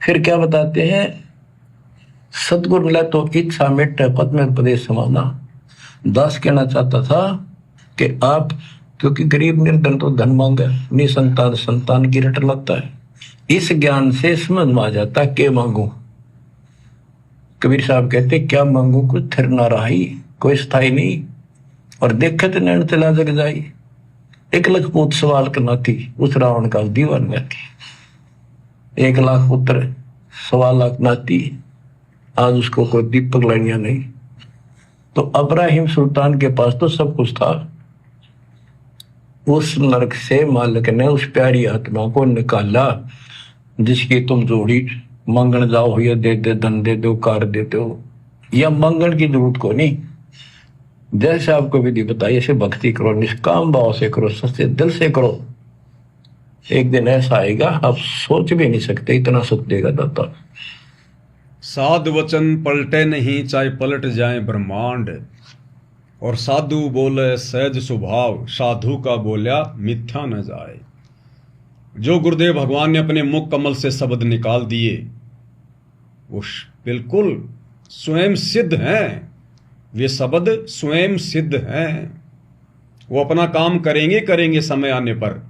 फिर क्या बताते हैं, सतगुरु मिला तो इच्छा मिट पद्म प्रदेश समाना। दास कहना चाहता था कि आप, क्योंकि गरीब निर्धन तो धन मांगे, निसंतान संतान की रट लगता है। इस ज्ञान से समझ में आ जाता के मांगू। कबीर साहब कहते क्या मांगू, कुछ थिर ना रही, कोई स्थाई नहीं, और देखे तो नैन तिला जग जाई। एक लाख पूत सवाल करना थी, उस रावण का दीवान में थी। 1 लाख पुत्र 1.25 लाख नाती, आज उसको कोई दीपक लाइया नहीं। तो अब्राहिम सुल्तान के पास तो सब कुछ था। उस नरक से मालिक ने उस प्यारी आत्मा को निकाला जिसकी तुम जोड़ी मंगन जाओ, या दे दे धन दे दो, कार दे दो, या मंगन की जरूरत को नहीं। जैसे आपको विधि बताई ऐसे भक्ति करो, निष्काम भाव से करो, सच्चे दिल से करो। एक दिन ऐसा आएगा आप सोच भी नहीं सकते, इतना सुख देगा दाता। साध वचन पलटे नहीं, चाहे पलट जाए ब्रह्मांड। और साधु बोले सहज स्वभाव, साधु का बोला मिथ्या न जाए। जो गुरुदेव भगवान ने अपने मुख कमल से शब्द निकाल दिए वो बिल्कुल स्वयं सिद्ध हैं। वे शब्द स्वयं सिद्ध हैं। वो अपना काम करेंगे समय आने पर,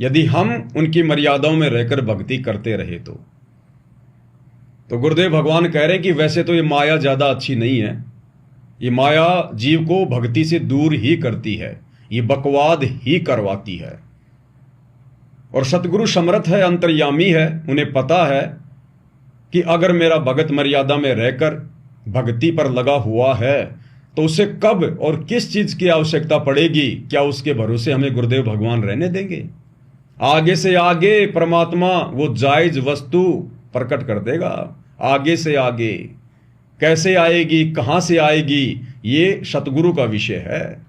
यदि हम उनकी मर्यादाओं में रहकर भक्ति करते रहे तो गुरुदेव भगवान कह रहे हैं कि वैसे तो ये माया ज़्यादा अच्छी नहीं है। ये माया जीव को भक्ति से दूर ही करती है, ये बकवाद ही करवाती है। और सतगुरु समर्थ है, अंतर्यामी है, उन्हें पता है कि अगर मेरा भगत मर्यादा में रहकर भक्ति पर लगा हुआ है तो उसे कब और किस चीज की आवश्यकता पड़ेगी। क्या उसके भरोसे हमें गुरुदेव भगवान रहने देंगे? आगे से आगे परमात्मा वो जायज वस्तु प्रकट कर देगा। आगे से आगे कैसे आएगी, कहां से आएगी, ये सतगुरु का विषय है।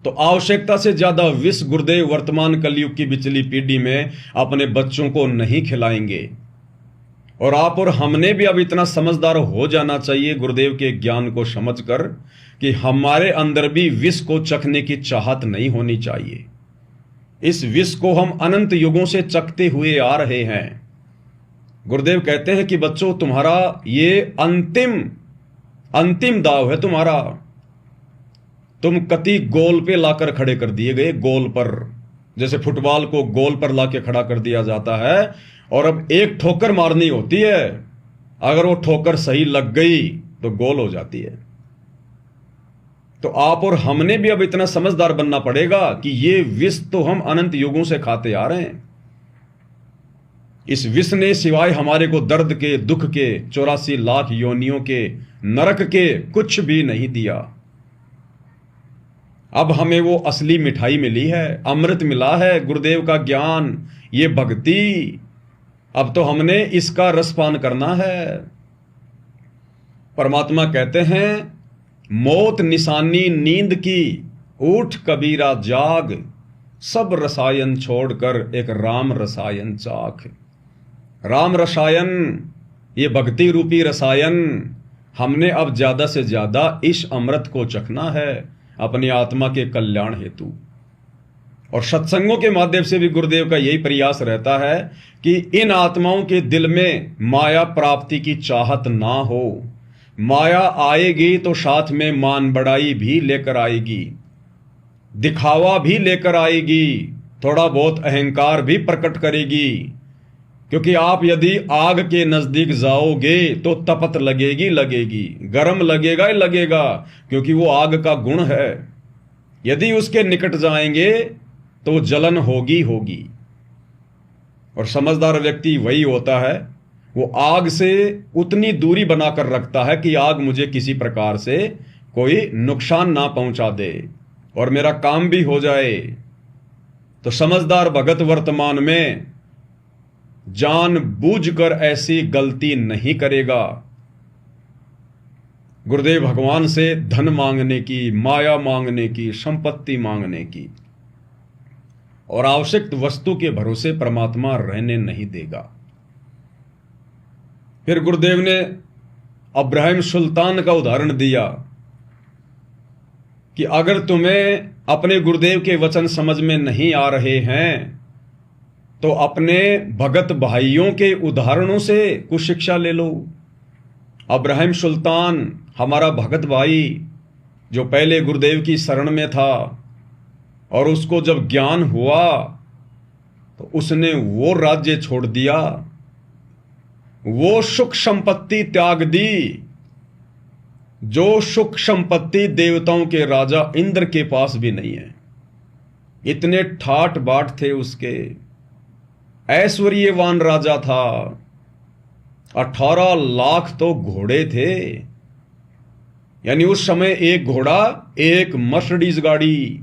तो आवश्यकता से ज्यादा विष गुरुदेव वर्तमान कलयुग की बिचली पीढ़ी में अपने बच्चों को नहीं खिलाएंगे। और आप और हमने भी अब इतना समझदार हो जाना चाहिए गुरुदेव के ज्ञान को समझकर कि हमारे अंदर भी विष को चखने की चाहत नहीं होनी चाहिए। इस विष को हम अनंत युगों से चखते हुए आ रहे हैं। गुरुदेव कहते हैं कि बच्चों, तुम्हारा ये अंतिम दाव है तुम्हारा। तुम कति गोल पे लाकर खड़े कर दिए गए, गोल पर, जैसे फुटबॉल को गोल पर लाके खड़ा कर दिया जाता है और अब एक ठोकर मारनी होती है। अगर वो ठोकर सही लग गई तो गोल हो जाती है। तो आप और हमने भी अब इतना समझदार बनना पड़ेगा कि ये विष तो हम अनंत युगों से खाते आ रहे हैं। इस विष ने सिवाय हमारे को दर्द के, दुख के, 84 लाख योनियों के, नरक के कुछ भी नहीं दिया। अब हमें वो असली मिठाई मिली है, अमृत मिला है, गुरुदेव का ज्ञान, ये भक्ति। अब तो हमने इसका रसपान करना है। परमात्मा कहते हैं, मौत निशानी नींद की, उठ कबीरा जाग, सब रसायन छोड़कर एक राम रसायन चाख। राम रसायन, ये भक्ति रूपी रसायन, हमने अब ज्यादा से ज्यादा इस अमृत को चखना है अपनी आत्मा के कल्याण हेतु। और सत्संगों के माध्यम से भी गुरुदेव का यही प्रयास रहता है कि इन आत्माओं के दिल में माया प्राप्ति की चाहत ना हो। माया आएगी तो साथ में मान बढ़ाई भी लेकर आएगी, दिखावा भी लेकर आएगी, थोड़ा बहुत अहंकार भी प्रकट करेगी। क्योंकि आप यदि आग के नजदीक जाओगे तो तपत लगेगी, गर्म लगेगा ही लगेगा, क्योंकि वो आग का गुण है। यदि उसके निकट जाएंगे तो जलन होगी। और समझदार व्यक्ति वही होता है, वो आग से उतनी दूरी बनाकर रखता है कि आग मुझे किसी प्रकार से कोई नुकसान ना पहुंचा दे और मेरा काम भी हो जाए। तो समझदार भगत वर्तमान में जानबूझकर ऐसी गलती नहीं करेगा। गुरुदेव भगवान से धन मांगने की, माया मांगने की, संपत्ति मांगने की और आवश्यक वस्तु के भरोसे परमात्मा रहने नहीं देगा। फिर गुरुदेव ने अब्राहिम सुल्तान का उदाहरण दिया कि अगर तुम्हें अपने गुरुदेव के वचन समझ में नहीं आ रहे हैं तो अपने भगत भाइयों के उदाहरणों से कुछ शिक्षा ले लो। अब्राहिम सुल्तान हमारा भगत भाई जो पहले गुरुदेव की शरण में था और उसको जब ज्ञान हुआ तो उसने वो राज्य छोड़ दिया, वो सुख संपत्ति त्याग दी जो सुख संपत्ति देवताओं के राजा इंद्र के पास भी नहीं है। इतने ठाट बाट थे उसके, ऐश्वर्यवान राजा था। 18 लाख तो घोड़े थे, यानी उस समय एक घोड़ा एक मर्सिडीज गाड़ी।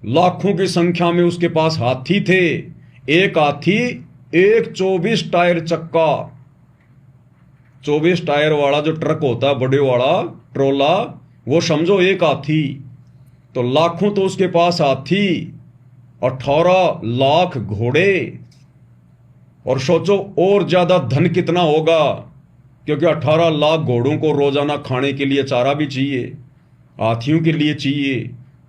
लाखों की संख्या में उसके पास हाथी थे, एक हाथी एक 24 टायर चक्का, 24 टायर वाला जो ट्रक होता है बड़े वाला ट्रोला, वो समझो एक हाथी। तो लाखों तो उसके पास हाथी, 18 लाख घोड़े। और सोचो और ज्यादा धन कितना होगा, क्योंकि 18 लाख घोड़ों को रोजाना खाने के लिए चारा भी चाहिए, हाथियों के लिए चाहिए,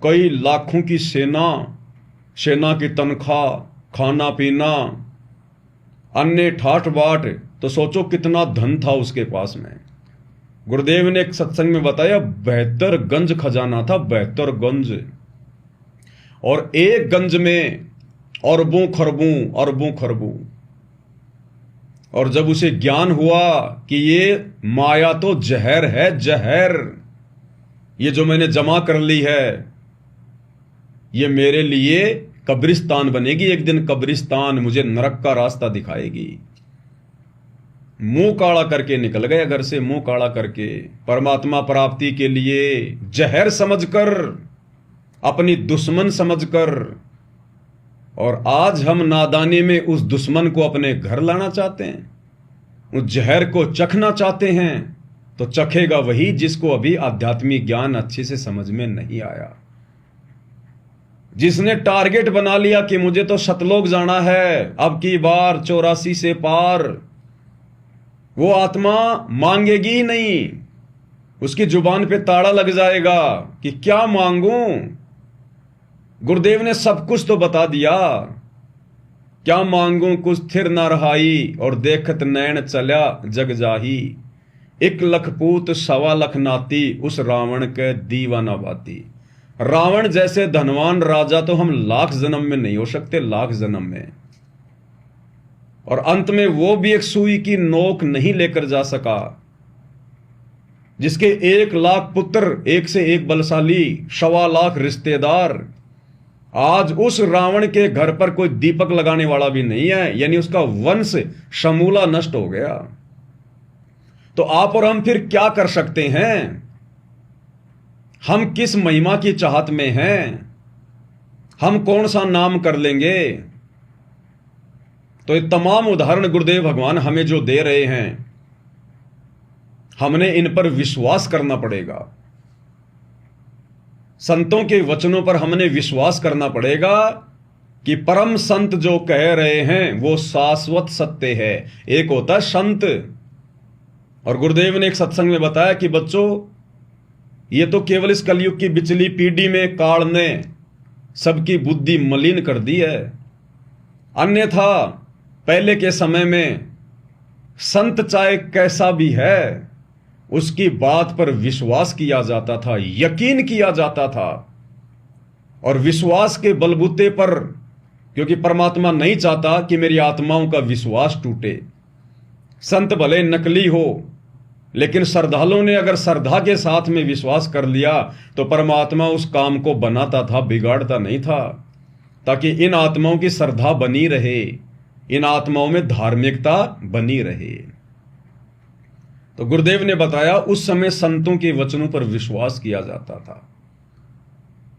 कई लाखों की सेना की तनख्वाह, खाना पीना, अन्य ठाठ बाट। तो सोचो कितना धन था उसके पास में। गुरुदेव ने एक सत्संग में बताया 72 गंज खजाना था, 72 गंज, और एक गंज में अरबों खरबों। और जब उसे ज्ञान हुआ कि ये माया तो जहर है, जहर, ये जो मैंने जमा कर ली है ये मेरे लिए कब्रिस्तान बनेगी, एक दिन कब्रिस्तान मुझे नरक का रास्ता दिखाएगी। मुंह काला करके निकल गए घर से, मुंह काला करके, परमात्मा प्राप्ति के लिए जहर समझकर, अपनी दुश्मन समझकर। और आज हम नादानी में उस दुश्मन को अपने घर लाना चाहते हैं, उस जहर को चखना चाहते हैं। तो चखेगा वही जिसको अभी आध्यात्मिक ज्ञान अच्छे से समझ में नहीं आया, जिसने टारगेट बना लिया कि मुझे तो सतलोक जाना है अब की बार 84 से पार। वो आत्मा मांगेगी ही नहीं, उसकी जुबान पे ताला लग जाएगा कि क्या मांगूं। गुरुदेव ने सब कुछ तो बता दिया, क्या मांगूं कुछ थिर ना रहाई, और देखत नैन चल्या जग जाही। 1 लाख पूत 1.25 लाख नाती, उस रावण के दीवाना बाती। रावण जैसे धनवान राजा तो हम लाख जन्म में नहीं हो सकते, लाख जन्म में। और अंत में वो भी एक सुई की नोक नहीं लेकर जा सका, जिसके 1 लाख पुत्र, एक से एक बलशाली, 1.25 लाख रिश्तेदार। आज उस रावण के घर पर कोई दीपक लगाने वाला भी नहीं है, यानी उसका वंश समूला नष्ट हो गया। तो आप और हम फिर क्या कर सकते हैं? हम किस महिमा की चाहत में हैं? हम कौन सा नाम कर लेंगे? तो ये तमाम उदाहरण गुरुदेव भगवान हमें जो दे रहे हैं, हमने इन पर विश्वास करना पड़ेगा। संतों के वचनों पर हमने विश्वास करना पड़ेगा कि परम संत जो कह रहे हैं वो शाश्वत सत्य है। एक होता है संत, और गुरुदेव ने एक सत्संग में बताया कि बच्चों, ये तो केवल इस कलयुग की बिचली पीढ़ी में काल ने सबकी बुद्धि मलिन कर दी है। अन्यथा पहले के समय में संत चाहे कैसा भी है, उसकी बात पर विश्वास किया जाता था, यकीन किया जाता था। और विश्वास के बलबूते पर, क्योंकि परमात्मा नहीं चाहता कि मेरी आत्माओं का विश्वास टूटे। संत भले नकली हो, लेकिन श्रद्धालुओं ने अगर श्रद्धा के साथ में विश्वास कर लिया तो परमात्मा उस काम को बनाता था, बिगाड़ता नहीं था, ताकि इन आत्माओं की श्रद्धा बनी रहे, इन आत्माओं में धार्मिकता बनी रहे। तो गुरुदेव ने बताया उस समय संतों के वचनों पर विश्वास किया जाता था।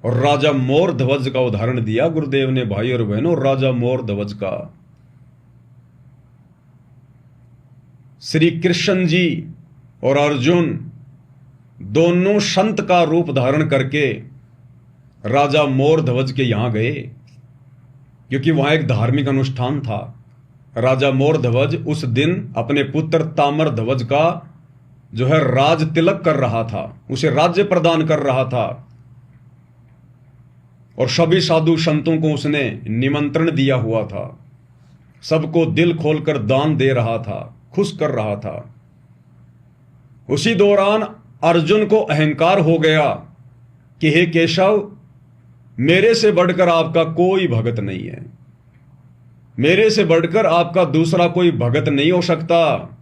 और राजा मोर ध्वज का उदाहरण दिया गुरुदेव ने, भाई और बहनों, राजा मोर ध्वज का। श्री कृष्ण जी और अर्जुन दोनों संत का रूप धारण करके राजा मोर ध्वज के यहां गए, क्योंकि वहां एक धार्मिक अनुष्ठान था। राजा मोर ध्वज उस दिन अपने पुत्र ताम्र ध्वज का जो है राज तिलक कर रहा था, उसे राज्य प्रदान कर रहा था। और सभी साधु संतों को उसने निमंत्रण दिया हुआ था, सबको दिल खोलकर दान दे रहा था, खुश कर रहा था। उसी दौरान अर्जुन को अहंकार हो गया कि हे केशव, मेरे से बढ़कर आपका कोई भगत नहीं है, मेरे से बढ़कर आपका दूसरा कोई भगत नहीं हो सकता।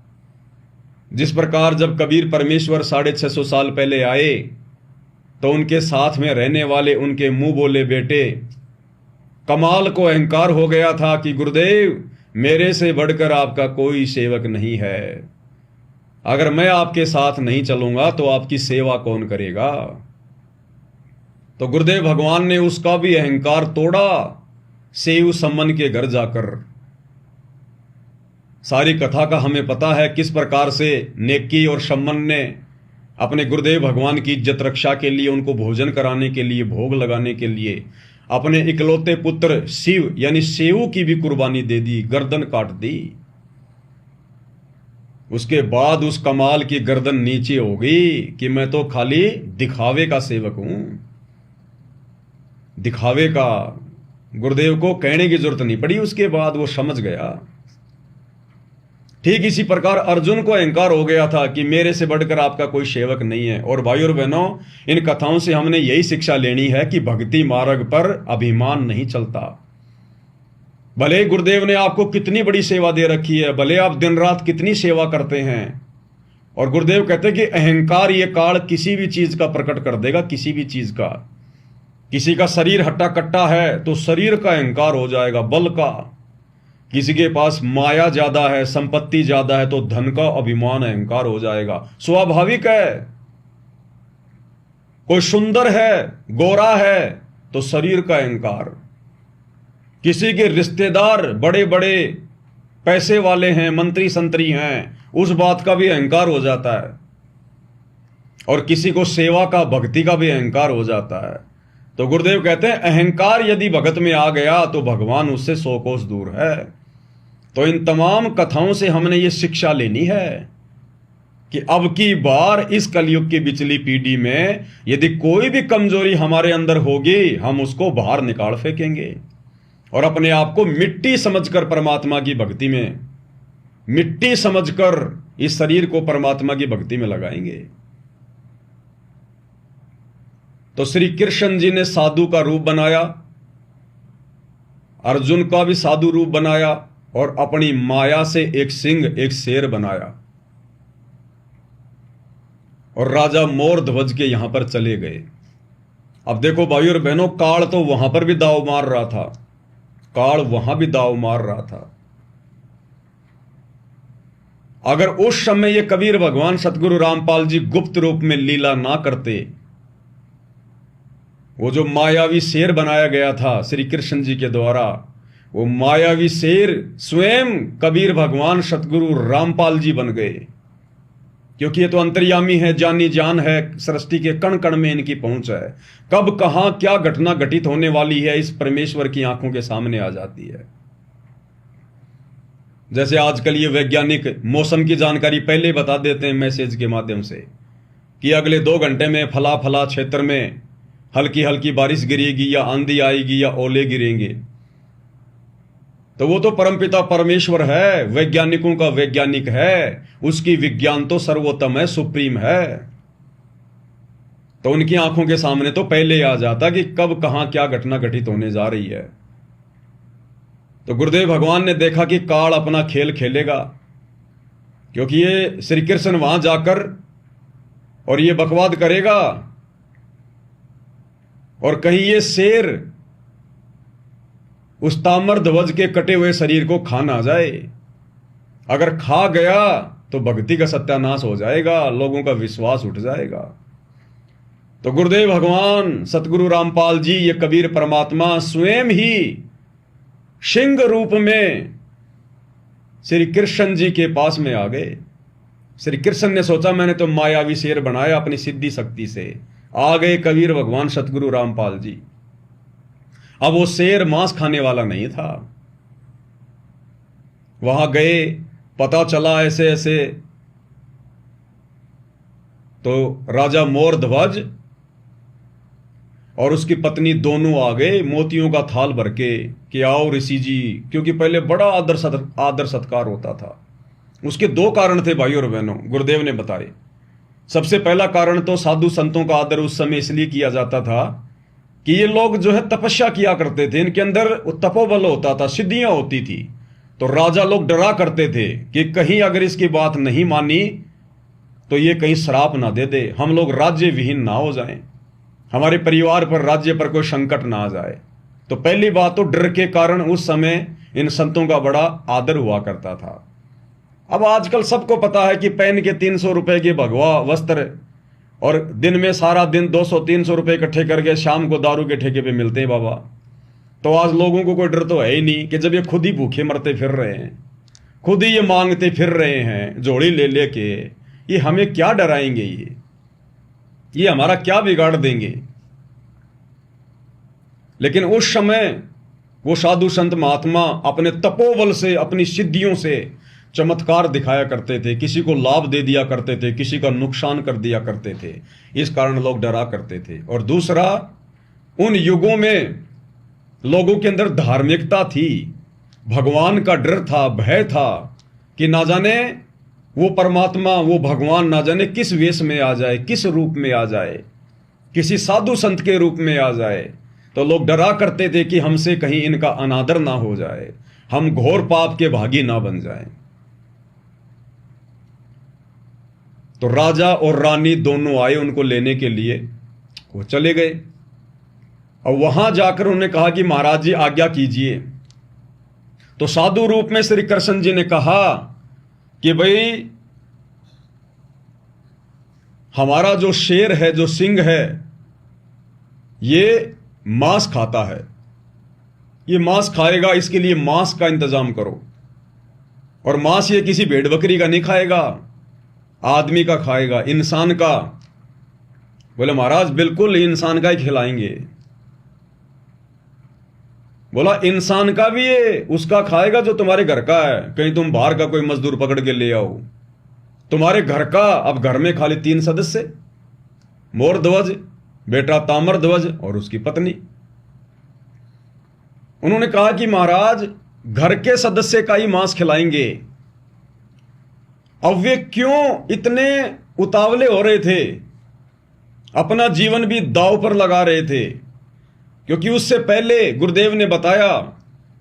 जिस प्रकार जब कबीर परमेश्वर 650 साल पहले आए तो उनके साथ में रहने वाले उनके मुंह बोले बेटे कमाल को अहंकार हो गया था कि गुरुदेव, मेरे से बढ़कर आपका कोई सेवक नहीं है, अगर मैं आपके साथ नहीं चलूंगा तो आपकी सेवा कौन करेगा। तो गुरुदेव भगवान ने उसका भी अहंकार तोड़ा, सेव सम्मन के घर जाकर। सारी कथा का हमें पता है किस प्रकार से नेकी और सम्मन ने अपने गुरुदेव भगवान की इज्जत रक्षा के लिए, उनको भोजन कराने के लिए, भोग लगाने के लिए अपने इकलौते पुत्र शिव यानी सेव की भी कुर्बानी दे दी, गर्दन काट दी। उसके बाद उस कमाल की गर्दन नीचे हो गई कि मैं तो खाली दिखावे का सेवक हूं, दिखावे का। गुरुदेव को कहने की जरूरत नहीं पड़ी, उसके बाद वो समझ गया। ठीक इसी प्रकार अर्जुन को अहंकार हो गया था कि मेरे से बढ़कर आपका कोई सेवक नहीं है। और भाई और बहनों, इन कथाओं से हमने यही शिक्षा लेनी है कि भक्ति मार्ग पर अभिमान नहीं चलता। भले गुरुदेव ने आपको कितनी बड़ी सेवा दे रखी है, भले आप दिन रात कितनी सेवा करते हैं, और गुरुदेव कहते हैं कि अहंकार ये काल किसी भी चीज का प्रकट कर देगा, किसी भी चीज का। किसी का शरीर हट्टा कट्टा है तो शरीर का अहंकार हो जाएगा, बल का। किसी के पास माया ज्यादा है, संपत्ति ज्यादा है तो धन का अभिमान अहंकार हो जाएगा, स्वाभाविक है। कोई सुंदर है, गोरा है तो शरीर का अहंकार। किसी के रिश्तेदार बड़े बड़े पैसे वाले हैं, मंत्री संतरी हैं, उस बात का भी अहंकार हो जाता है। और किसी को सेवा का, भक्ति का भी अहंकार हो जाता है। तो गुरुदेव कहते हैं अहंकार यदि भगत में आ गया तो भगवान उससे 100 कोस दूर है। तो इन तमाम कथाओं से हमने ये शिक्षा लेनी है कि अब की बार इस कलयुग की बिचली पीढ़ी में यदि कोई भी कमजोरी हमारे अंदर होगी, हम उसको बाहर निकाल फेंकेंगे और अपने आप को मिट्टी समझकर परमात्मा की भक्ति में, मिट्टी समझकर इस शरीर को परमात्मा की भक्ति में लगाएंगे। तो श्री कृष्ण जी ने साधु का रूप बनाया, अर्जुन का भी साधु रूप बनाया और अपनी माया से एक सिंह, एक शेर बनाया और राजा मोर ध्वज के यहां पर चले गए। अब देखो भाई और बहनों, काल तो वहां पर भी दाव मार रहा था, काल वहां भी दाव मार रहा था। अगर उस समय ये कबीर भगवान सतगुरु रामपाल जी गुप्त रूप में लीला ना करते, वो जो मायावी शेर बनाया गया था श्री कृष्ण जी के द्वारा, वो मायावी शेर स्वयं कबीर भगवान सतगुरु रामपाल जी बन गए। क्योंकि ये तो अंतर्यामी है, जानी जान है, सृष्टि के कण कण में इनकी पहुंच है। कब कहां क्या घटना घटित होने वाली है इस परमेश्वर की आंखों के सामने आ जाती है। जैसे आजकल ये वैज्ञानिक मौसम की जानकारी पहले बता देते हैं मैसेज के माध्यम से कि अगले 2 घंटे में फला फला क्षेत्र में हल्की हल्की बारिश गिरेगी या आंधी आएगी या ओले गिरेंगे। तो वो तो परमपिता परमेश्वर है, वैज्ञानिकों का वैज्ञानिक है, उसकी विज्ञान तो सर्वोत्तम है, सुप्रीम है। तो उनकी आंखों के सामने तो पहले आ जाता कि कब कहां क्या घटना घटित होने जा रही है। तो गुरुदेव भगवान ने देखा कि काल अपना खेल खेलेगा, क्योंकि ये श्री कृष्ण वहां जाकर और ये बकवाद करेगा और कहीं ये शेर उस ताम्र ध्वज के कटे हुए शरीर को खा ना जाए। अगर खा गया तो भक्ति का सत्यानाश हो जाएगा, लोगों का विश्वास उठ जाएगा। तो गुरुदेव भगवान सतगुरु रामपाल जी, ये कबीर परमात्मा स्वयं ही सिंह रूप में श्री कृष्ण जी के पास में आ गए। श्री कृष्ण ने सोचा मैंने तो मायावी शेर बनाया अपनी सिद्धि शक्ति से, आ गए कबीर भगवान सतगुरु रामपाल जी। अब वो शेर मांस खाने वाला नहीं था। वहां गए, पता चला ऐसे ऐसे, तो राजा मोर ध्वज और उसकी पत्नी दोनों आ गए मोतियों का थाल भर के कि आओ ऋषि जी, क्योंकि पहले बड़ा आदर सत्कार होता था। उसके दो कारण थे भाई और बहनों, गुरुदेव ने बताए। सबसे पहला कारण तो साधु संतों का आदर उस समय इसलिए किया जाता था कि ये लोग जो है तपस्या किया करते थे, इनके अंदर तपोबल होता था, सिद्धियां होती थी। तो राजा लोग डरा करते थे कि कहीं अगर इसकी बात नहीं मानी तो ये कहीं श्राप ना दे दे, हम लोग राज्य विहीन ना हो जाएं, हमारे परिवार पर राज्य पर कोई संकट ना आ जाए। तो पहली बात तो डर के कारण उस समय इन संतों का बड़ा आदर हुआ करता था। अब आजकल सबको पता है कि पहन के 300 रुपए के भगवा वस्त्र और दिन में सारा दिन 200-300 रुपए इकट्ठे करके शाम को दारू के ठेके पे मिलते हैं बाबा। तो आज लोगों को कोई डर तो है ही नहीं कि जब ये खुद ही भूखे मरते फिर रहे हैं, खुद ही ये मांगते फिर रहे हैं झोली ले लेके, ये हमें क्या डराएंगे, ये हमारा क्या बिगाड़ देंगे। लेकिन उस समय वो साधु संत महात्मा अपने तपोबल से, अपनी सिद्धियों से चमत्कार दिखाया करते थे, किसी को लाभ दे दिया करते थे, किसी का नुकसान कर दिया करते थे, इस कारण लोग डरा करते थे। और दूसरा, उन युगों में लोगों के अंदर धार्मिकता थी, भगवान का डर था, भय था कि ना जाने वो परमात्मा, वो भगवान ना जाने किस वेश में आ जाए, किस रूप में आ जाए, किसी साधु संत के रूप में आ जाए। तो लोग डरा करते थे कि हमसे कहीं इनका अनादर ना हो जाए, हम घोर पाप के भागी ना बन जाएं। तो राजा और रानी दोनों आए उनको लेने के लिए, वो चले गए। और वहां जाकर उन्होंने कहा कि महाराज जी आज्ञा कीजिए। तो साधु रूप में श्री कृष्ण जी ने कहा कि भाई हमारा जो शेर है, जो सिंह है, ये मांस खाता है, ये मांस खाएगा, इसके लिए मांस का इंतजाम करो। और मांस ये किसी भेड़ बकरी का नहीं खाएगा, आदमी का खाएगा, इंसान का। बोले महाराज बिल्कुल इंसान का ही खिलाएंगे। बोला इंसान का भी ये उसका खाएगा जो तुम्हारे घर का है, कहीं तुम बाहर का कोई मजदूर पकड़ के ले आओ। तुम्हारे घर का, अब घर में खाली 3 सदस्य, मोर ध्वज, बेटा ताम्र ध्वज और उसकी पत्नी। उन्होंने कहा कि महाराज घर के सदस्य का ही मांस खिलाएंगे। अब वे क्यों इतने उतावले हो रहे थे, अपना जीवन भी दांव पर लगा रहे थे? क्योंकि उससे पहले गुरुदेव ने बताया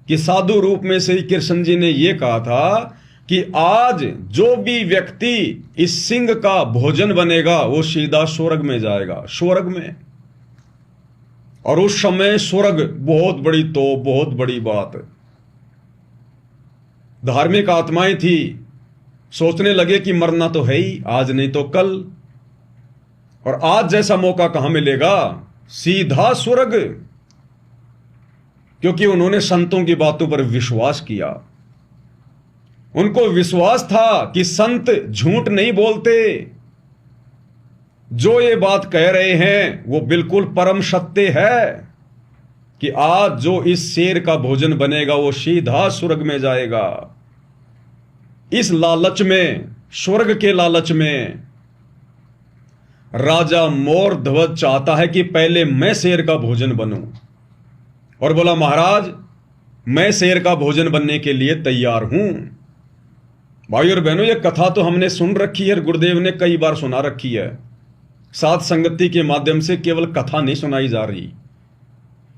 कि साधु रूप में श्री कृष्ण जी ने यह कहा था कि आज जो भी व्यक्ति इस सिंह का भोजन बनेगा वो सीधा स्वर्ग में जाएगा, स्वर्ग में। और उस समय स्वर्ग बहुत बड़ी, तो बहुत बड़ी बात। धार्मिक आत्माएं थी, सोचने लगे कि मरना तो है ही, आज नहीं तो कल। और आज जैसा मौका कहां मिलेगा, सीधा स्वर्ग। क्योंकि उन्होंने संतों की बातों पर विश्वास किया। उनको विश्वास था कि संत झूठ नहीं बोलते, जो ये बात कह रहे हैं वो बिल्कुल परम सत्य है कि आज जो इस शेर का भोजन बनेगा वो सीधा स्वर्ग में जाएगा। इस लालच में, स्वर्ग के लालच में, राजा मोर ध्वज चाहता है कि पहले मैं शेर का भोजन बनूं। और बोला महाराज मैं शेर का भोजन बनने के लिए तैयार हूं। भाई और बहनों, यह कथा तो हमने सुन रखी है, गुरुदेव ने कई बार सुना रखी है। साध संगति के माध्यम से केवल कथा नहीं सुनाई जा रही,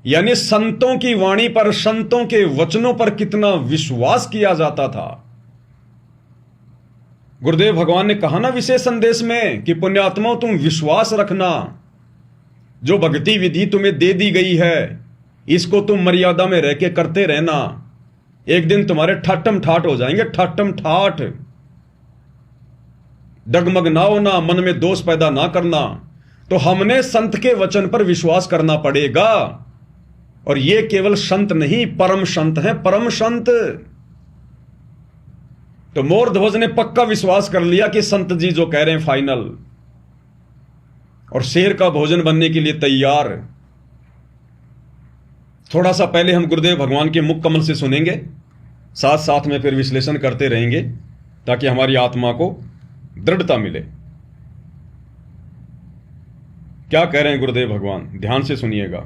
यानी संतों की वाणी पर, संतों के वचनों पर कितना विश्वास किया जाता था। गुरुदेव भगवान ने कहा ना विशेष संदेश में कि पुण्यात्माओं तुम विश्वास रखना, जो भक्ति विधि तुम्हें दे दी गई है इसको तुम मर्यादा में रह के करते रहना। एक दिन तुम्हारे ठाटम ठाट हो जाएंगे, ठाटम ठाट। डगमग ना होना, मन में दोष पैदा ना करना। तो हमने संत के वचन पर विश्वास करना पड़ेगा। और ये केवल संत नहीं, परम संत हैं, परम संत। तो मोर ध्वज ने पक्का विश्वास कर लिया कि संत जी जो कह रहे हैं फाइनल, और शेर का भोजन बनने के लिए तैयार। थोड़ा सा पहले हम गुरुदेव भगवान के मुख कमल से सुनेंगे, साथ साथ में फिर विश्लेषण करते रहेंगे ताकि हमारी आत्मा को दृढ़ता मिले। क्या कह रहे हैं गुरुदेव भगवान, ध्यान से सुनिएगा।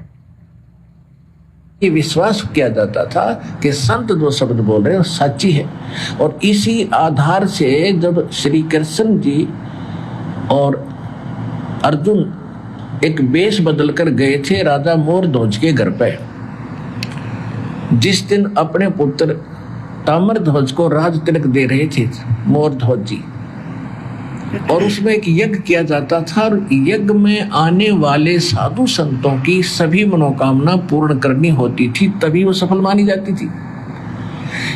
ये विश्वास किया जाता था कि संत जो शब्द बोल रहे हैं वो सच्ची है। और इसी आधार से जब श्री कृष्ण जी और अर्जुन एक वेश बदलकर गए थे राजा मोरध्वज के घर पे, जिस दिन अपने पुत्र ताम्रध्वज को राज तिलक दे रहे थे मोरध्वज जी, और उसमें एक यज्ञ किया जाता था और यज्ञ में आने वाले साधु संतों की सभी मनोकामना पूर्ण करनी होती थी, तभी वो सफल मानी जाती थी।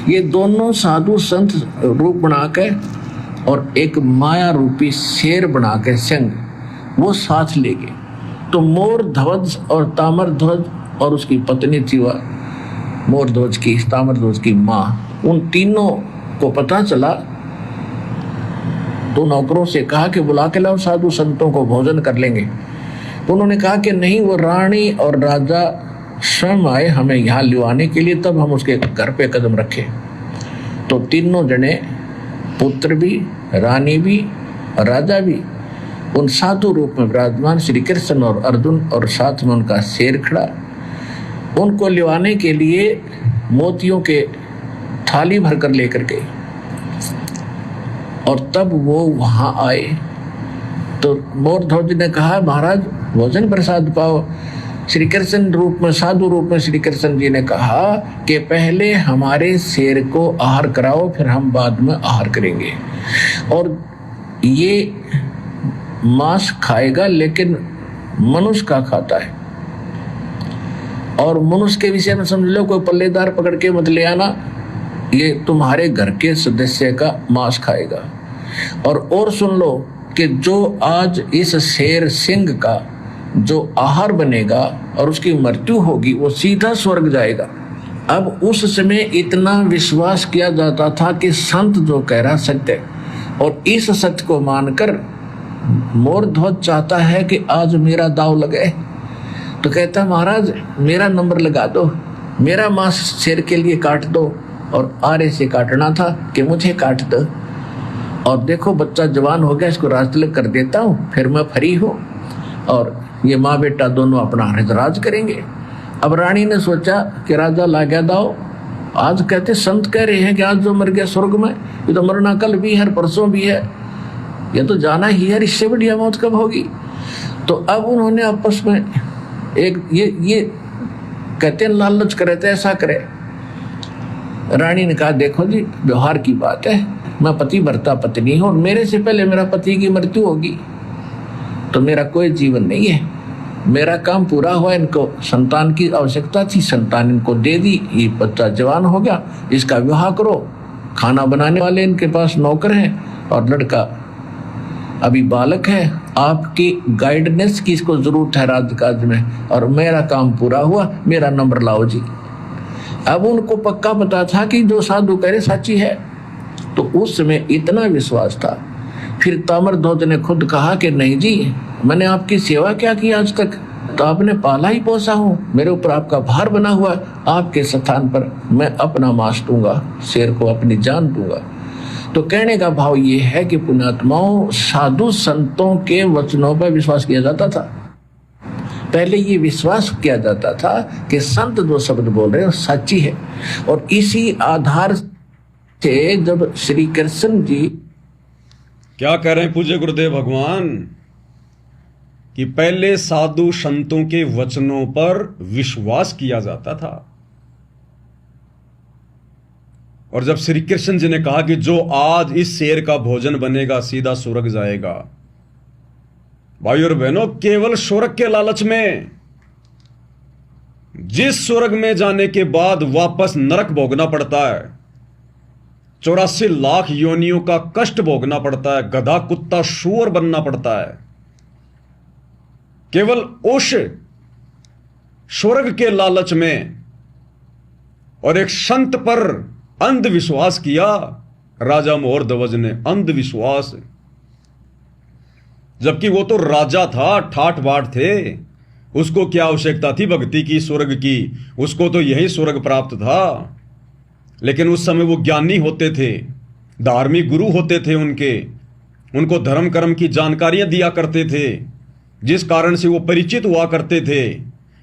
ये दोनों साधु संत रूप बनाकर और एक माया रूपी शेर बनाकर संग वो साथ ले गए। तो मोरध्वज और ताम्रध्वज और उसकी पत्नी थी वह मोरध्वज की, ताम्रध्वज की माँ, उन तीनों को पता चला तो नौकरों से कहा कि बुला के लाओ साधु संतों को, भोजन कर लेंगे। उन्होंने कहा कि नहीं, वो रानी और राजा स्वयं आए हमें यहाँ लिवाने के लिए, तब हम उसके घर पे कदम रखे। तो तीनों जने, पुत्र भी, रानी भी, राजा भी, उन साधु रूप में विराजमान श्री कृष्ण और अर्जुन, और साथ में उनका शेर खड़ा, उनको लिवाने के लिए मोतियों के थाली भरकर लेकर गए। और तब वो वहां आए तो मोरध्वज ने कहा, महाराज भोजन प्रसाद पाओ। श्री कृष्ण रूप में, साधु रूप में श्री कृष्ण जी ने कहा कि पहले हमारे शेर को आहार कराओ, फिर हम बाद में आहार करेंगे। और ये मांस खाएगा लेकिन मनुष्य का खाता है, और मनुष्य के विषय में समझ लो कोई पल्लेदार पकड़ के मत ले आना, ये तुम्हारे घर के सदस्य का मांस खाएगा। और सुन लो कि जो आज इस शेर सिंह का जो आहार बनेगा और उसकी मृत्यु होगी, वो सीधा स्वर्ग जाएगा। अब उस समय इतना विश्वास किया जाता था कि संत जो कह रहा सत्य है, और इस सत्य को मानकर मोरध्वज चाहता है कि आज मेरा दाव लगे। तो कहता महाराज मेरा नंबर लगा दो, मेरा मांस शेर के लिए काट दो, और आरे से काटना था कि मुझे काट दो, और देखो बच्चा जवान हो गया, इसको राज तिलक कर देता हूँ, फिर मैं फ्री हूँ, और ये माँ बेटा दोनों अपना राज करेंगे। अब रानी ने सोचा कि राजा ला गया दाव, आज कहते संत कह रहे हैं कि आज जो मर गया स्वर्ग में, ये तो मरना कल भी है, परसों भी है, ये तो जाना ही है, इससे बढ़िया मौत कब होगी। तो अब उन्होंने आपस में एक ये कहते हैं लालच करे तो ऐसा करे। रानी ने कहा देखो जी व्यवहार की बात है, मैं पति भरता पत्नी हूँ, मेरे से पहले मेरा पति की मृत्यु होगी तो मेरा कोई जीवन नहीं है, मेरा काम पूरा हुआ, इनको संतान की आवश्यकता थी, संतान इनको दे दी, ये बच्चा जवान हो गया, इसका विवाह करो, खाना बनाने वाले इनके पास नौकर हैं, और लड़का अभी बालक है, आपकी गाइडेंस की इसको जरूरत है राजकाज में, और मेरा काम पूरा हुआ, मेरा नंबर लाओ जी। अब उनको पक्का पता था कि जो साधु कह रहे सच्ची है, तो उस समय इतना विश्वास था। फिर ताम्रध्वज ने खुद कहा कि नहीं जी, मैंने आपकी सेवा क्या की आज तक, तो आपने पाला ही पोसा हूँ, मेरे ऊपर आपका भार बना हुआ, आपके स्थान पर मैं अपना मांस दूंगा, शेर को अपनी जान दूंगा। तो कहने का भाव ये है कि पुण्यात्माओं, साधु संतों के वचनों पर विश्वास किया जाता था। पहले ये विश्वास किया जाता था कि संत जो शब्द बोल रहे हैं सच्ची है, और इसी आधार से जब श्री कृष्ण जी क्या कह रहे हैं पूज्य गुरुदेव भगवान कि पहले साधु संतों के वचनों पर विश्वास किया जाता था, और जब श्री कृष्ण जी ने कहा कि जो आज इस शेर का भोजन बनेगा सीधा स्वर्ग जाएगा। भाई और बहनों, केवल स्वर्ग के लालच में, जिस स्वर्ग में जाने के बाद वापस नरक भोगना पड़ता है, 84 लाख योनियों का कष्ट भोगना पड़ता है, गधा कुत्ता सूअर बनना पड़ता है, केवल उस स्वर्ग के लालच में, और एक संत पर अंधविश्वास किया राजा मोरध्वज ने, अंधविश्वास, जबकि वो तो राजा था, ठाठ बाट थे, उसको क्या आवश्यकता थी भक्ति की, स्वर्ग की, उसको तो यही स्वर्ग प्राप्त था। लेकिन उस समय वो ज्ञानी होते थे, धार्मिक गुरु होते थे, उनको धर्म कर्म की जानकारियां दिया करते थे, जिस कारण से वो परिचित हुआ करते थे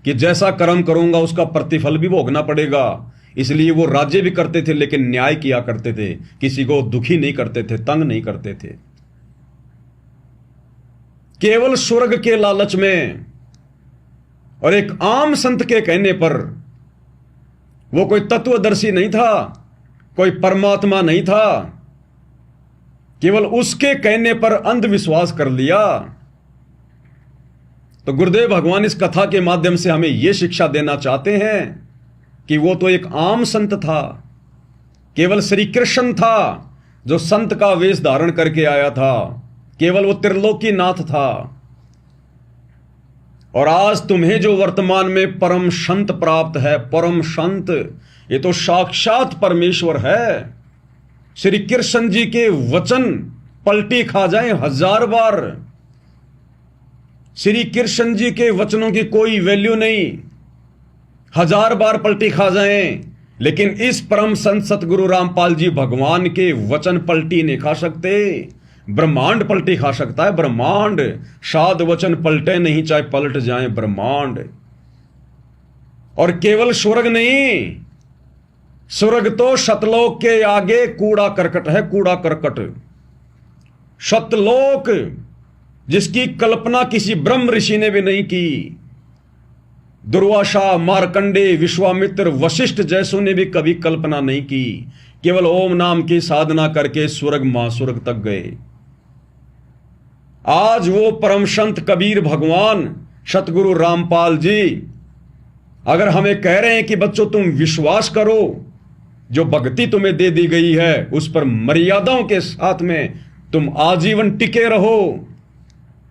कि जैसा कर्म करूंगा उसका प्रतिफल भी भोगना पड़ेगा। इसलिए वो राज्य भी करते थे लेकिन न्याय किया करते थे, किसी को दुखी नहीं करते थे, तंग नहीं करते थे। केवल स्वर्ग के लालच में और एक आम संत के कहने पर, वो कोई तत्वदर्शी नहीं था, कोई परमात्मा नहीं था, केवल उसके कहने पर अंधविश्वास कर लिया। तो गुरुदेव भगवान इस कथा के माध्यम से हमें यह शिक्षा देना चाहते हैं कि वो तो एक आम संत था, केवल श्री कृष्ण था जो संत का वेश धारण करके आया था, केवल वो त्रिलोकी नाथ था। और आज तुम्हें जो वर्तमान में परम संत प्राप्त है, परम संत, ये तो साक्षात परमेश्वर है। श्री कृष्ण जी के वचन पलटी खा जाएं 1000 बार, श्री कृष्ण जी के वचनों की कोई वैल्यू नहीं, 1000 बार पलटी खा जाएं, लेकिन इस परम संत सतगुरु रामपाल जी भगवान के वचन पलटी नहीं खा सकते। ब्रह्मांड पलटी खा सकता है, ब्रह्मांड। साध वचन पलटे नहीं, चाहे पलट जाएं ब्रह्मांड। और केवल स्वर्ग नहीं, स्वर्ग तो सतलोक के आगे कूड़ा करकट है, कूड़ा करकट। सतलोक जिसकी कल्पना किसी ब्रह्म ऋषि ने भी नहीं की, दुर्वासा, मार्कंडे, विश्वामित्र, वशिष्ठ जैसों ने भी कभी कल्पना नहीं की। केवल ओम नाम की साधना करके स्वर्ग महास्वर्ग तक गए। आज वो परम संत कबीर भगवान सतगुरु रामपाल जी अगर हमें कह रहे हैं कि बच्चों तुम विश्वास करो, जो भक्ति तुम्हें दे दी गई है उस पर मर्यादाओं के साथ में तुम आजीवन टिके रहो,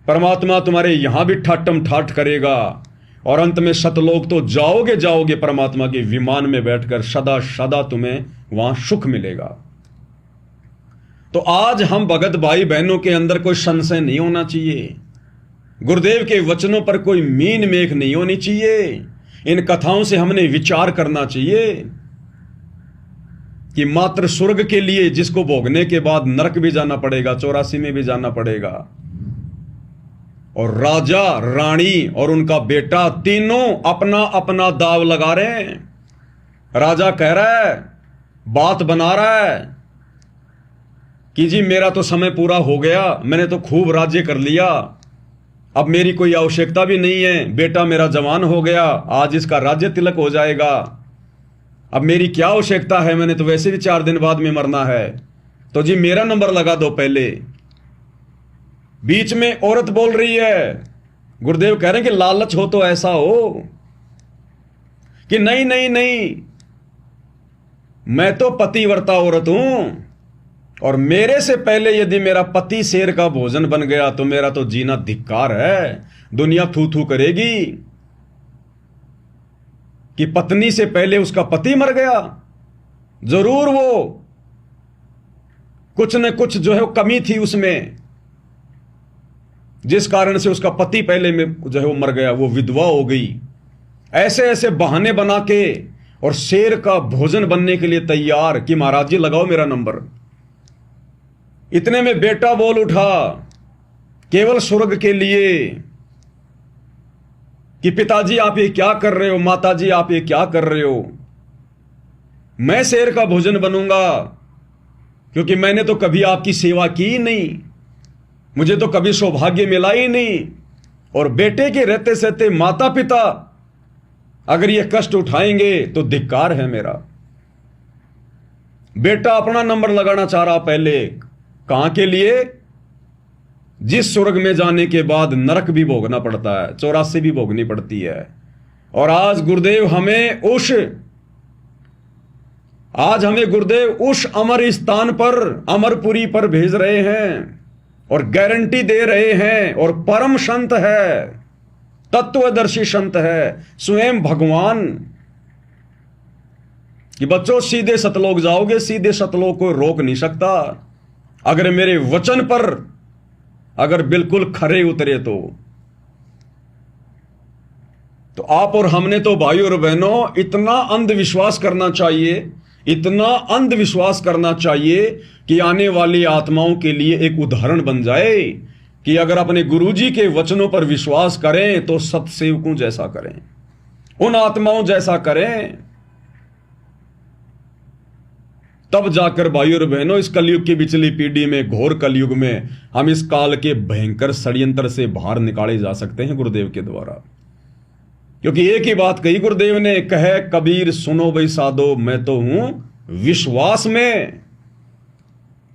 परमात्मा तुम्हारे यहां भी ठाटम ठाट करेगा और अंत में सतलोक तो जाओगे जाओगे, परमात्मा के विमान में बैठकर सदा सदा तुम्हें वहां सुख मिलेगा। तो आज हम भगत भाई बहनों के अंदर कोई संशय नहीं होना चाहिए, गुरुदेव के वचनों पर कोई मीन मेख नहीं होनी चाहिए। इन कथाओं से हमने विचार करना चाहिए कि मात्र स्वर्ग के लिए जिसको भोगने के बाद नरक भी जाना पड़ेगा, 84 में भी जाना पड़ेगा, और राजा, रानी और उनका बेटा तीनों अपना अपना दाव लगा रहे हैं। राजा कह रहा है, बात बना रहा है कि जी मेरा तो समय पूरा हो गया, मैंने तो खूब राज्य कर लिया, अब मेरी कोई आवश्यकता भी नहीं है, बेटा मेरा जवान हो गया, आज इसका राज्य तिलक हो जाएगा, अब मेरी क्या आवश्यकता है, मैंने तो वैसे भी 4 दिन बाद में मरना है, तो जी मेरा नंबर लगा दो पहले। बीच में औरत बोल रही है, गुरुदेव कह रहे हैं कि लालच हो तो ऐसा हो कि नहीं नहीं नहीं, मैं तो पतिव्रता औरत हूं और मेरे से पहले यदि मेरा पति शेर का भोजन बन गया तो मेरा तो जीना धिक्कार है। दुनिया थू थू करेगी कि पत्नी से पहले उसका पति मर गया। जरूर वो कुछ न कुछ जो है वो कमी थी उसमें, जिस कारण से उसका पति पहले में जो है वो मर गया, वो विधवा हो गई। ऐसे ऐसे बहाने बना के और शेर का भोजन बनने के लिए तैयार कि महाराज जी लगाओ मेरा नंबर। इतने में बेटा बोल उठा केवल स्वर्ग के लिए कि पिताजी आप ये क्या कर रहे हो, माताजी आप ये क्या कर रहे हो, मैं शेर का भोजन बनूंगा क्योंकि मैंने तो कभी आपकी सेवा की ही नहीं, मुझे तो कभी सौभाग्य मिला ही नहीं। और बेटे के रहते सहते माता पिता अगर ये कष्ट उठाएंगे तो धिक्कार है मेरा। बेटा अपना नंबर लगाना चाह रहा पहले, कहां के लिए? जिस स्वर्ग में जाने के बाद नरक भी भोगना पड़ता है, 84 भी भोगनी पड़ती है। और आज गुरुदेव उस अमर स्थान पर, अमरपुरी पर भेज रहे हैं और गारंटी दे रहे हैं। और परम संत है, तत्वदर्शी संत है, स्वयं भगवान, कि बच्चों सीधे सतलोक जाओगे, सीधे सतलोक को रोक नहीं सकता अगर मेरे वचन पर अगर बिल्कुल खरे उतरे तो आप और हमने तो भाई और बहनों इतना अंधविश्वास करना चाहिए, इतना अंधविश्वास करना चाहिए कि आने वाली आत्माओं के लिए एक उदाहरण बन जाए कि अगर अपने गुरुजी के वचनों पर विश्वास करें तो सतसेवकों जैसा करें, उन आत्माओं जैसा करें, तब जाकर भाइयों और बहनों इस कलयुग की पिछली पीढ़ी में, घोर कलयुग में, हम इस काल के भयंकर षड्यंत्र से बाहर निकाले जा सकते हैं गुरुदेव के द्वारा। क्योंकि एक ही बात कही गुरुदेव ने, कहे कबीर सुनो भाई साधो, मैं तो हूं विश्वास में।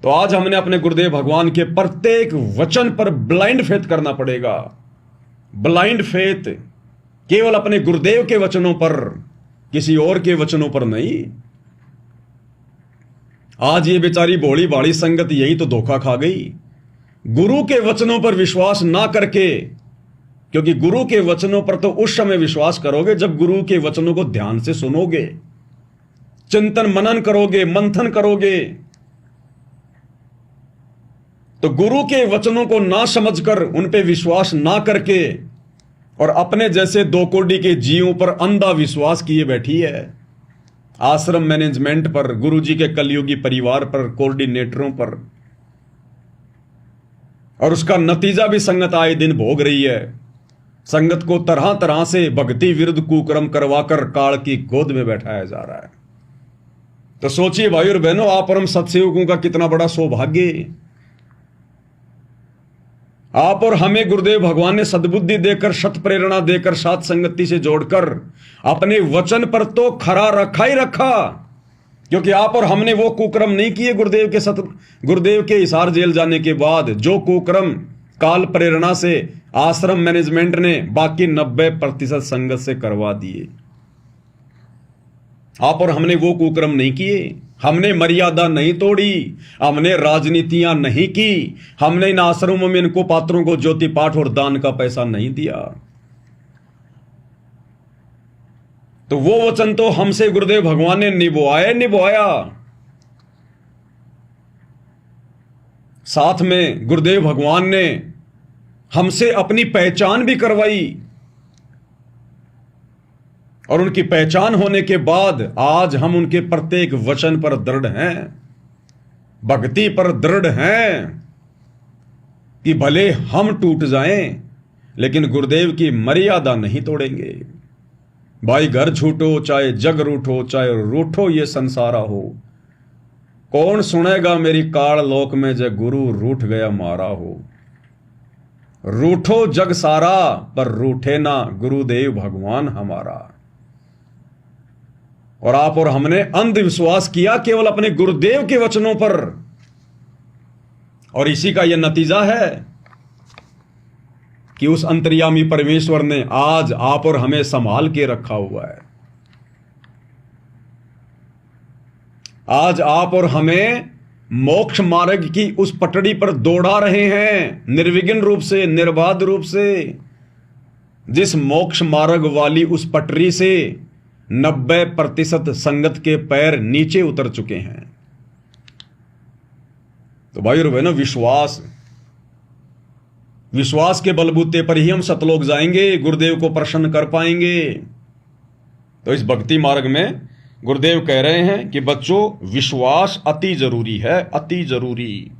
तो आज हमने अपने गुरुदेव भगवान के प्रत्येक वचन पर ब्लाइंड फेथ करना पड़ेगा। ब्लाइंड फेथ केवल अपने गुरुदेव के वचनों पर, किसी और के वचनों पर नहीं। आज ये बेचारी भोली भाली संगत यही तो धोखा खा गई, गुरु के वचनों पर विश्वास ना करके। क्योंकि गुरु के वचनों पर तो उस समय विश्वास करोगे जब गुरु के वचनों को ध्यान से सुनोगे, चिंतन मनन करोगे, मंथन करोगे। तो गुरु के वचनों को ना समझकर, उन पे विश्वास ना करके, और अपने जैसे दो कोड़ी के जीवों पर अंधा विश्वास किए बैठी है, आश्रम मैनेजमेंट पर, गुरुजी के कलयुगी परिवार पर, कोऑर्डिनेटरों पर। और उसका नतीजा भी संगत आए दिन भोग रही है। संगत को तरह तरह से भक्ति विरुद्ध कुकर्म करवाकर काल की गोद में बैठाया जा रहा है। तो सोचिए भाई और बहनों, आप और हम सत्सेवकों का कितना बड़ा सौभाग्य। आप और हमें गुरुदेव भगवान ने सद्बुद्धि देकर, सत प्रेरणा देकर, साथ संगति से जोड़कर अपने वचन पर तो खरा रखा ही रखा। क्योंकि आप और हमने वो कुकर्म नहीं किए गुरुदेव के हिसार जेल जाने के बाद, जो कुकर्म काल प्रेरणा से आश्रम मैनेजमेंट ने बाकी 90% संगत से करवा दिए। आप और हमने वो कुकर्म नहीं किए। हमने मर्यादा नहीं तोड़ी, हमने राजनीतियां नहीं की, हमने इन आश्रमों में इनको पात्रों को ज्योति पाठ और दान का पैसा नहीं दिया। तो वो वचन तो हमसे गुरुदेव भगवान ने निभाया। साथ में गुरुदेव भगवान ने हमसे अपनी पहचान भी करवाई। और उनकी पहचान होने के बाद आज हम उनके प्रत्येक वचन पर दृढ़ हैं, भक्ति पर दृढ़ हैं कि भले हम टूट जाएं लेकिन गुरुदेव की मर्यादा नहीं तोड़ेंगे। भाई घर छूटो चाहे जग रूठो, चाहे रूठो ये संसारा हो, कौन सुनेगा मेरी काल लोक में जय गुरु रूठ गया मारा हो। रूठो जग सारा पर रूठे ना गुरुदेव भगवान हमारा। और आप और हमने अंधविश्वास किया केवल अपने गुरुदेव के वचनों पर, और इसी का यह नतीजा है कि उस अंतर्यामी परमेश्वर ने आज आप और हमें संभाल के रखा हुआ है। आज आप और हमें मोक्ष मार्ग की उस पटड़ी पर दौड़ा रहे हैं, निर्विघ्न रूप से, निर्बाध रूप से। जिस मोक्ष मार्ग वाली उस पटरी से 90% संगत के पैर नीचे उतर चुके हैं। तो भाई और बहनों, विश्वास के बलबूते पर ही हम सतलोक जाएंगे, गुरुदेव को प्रसन्न कर पाएंगे। तो इस भक्ति मार्ग में गुरुदेव कह रहे हैं कि बच्चों, विश्वास अति जरूरी है, अति जरूरी।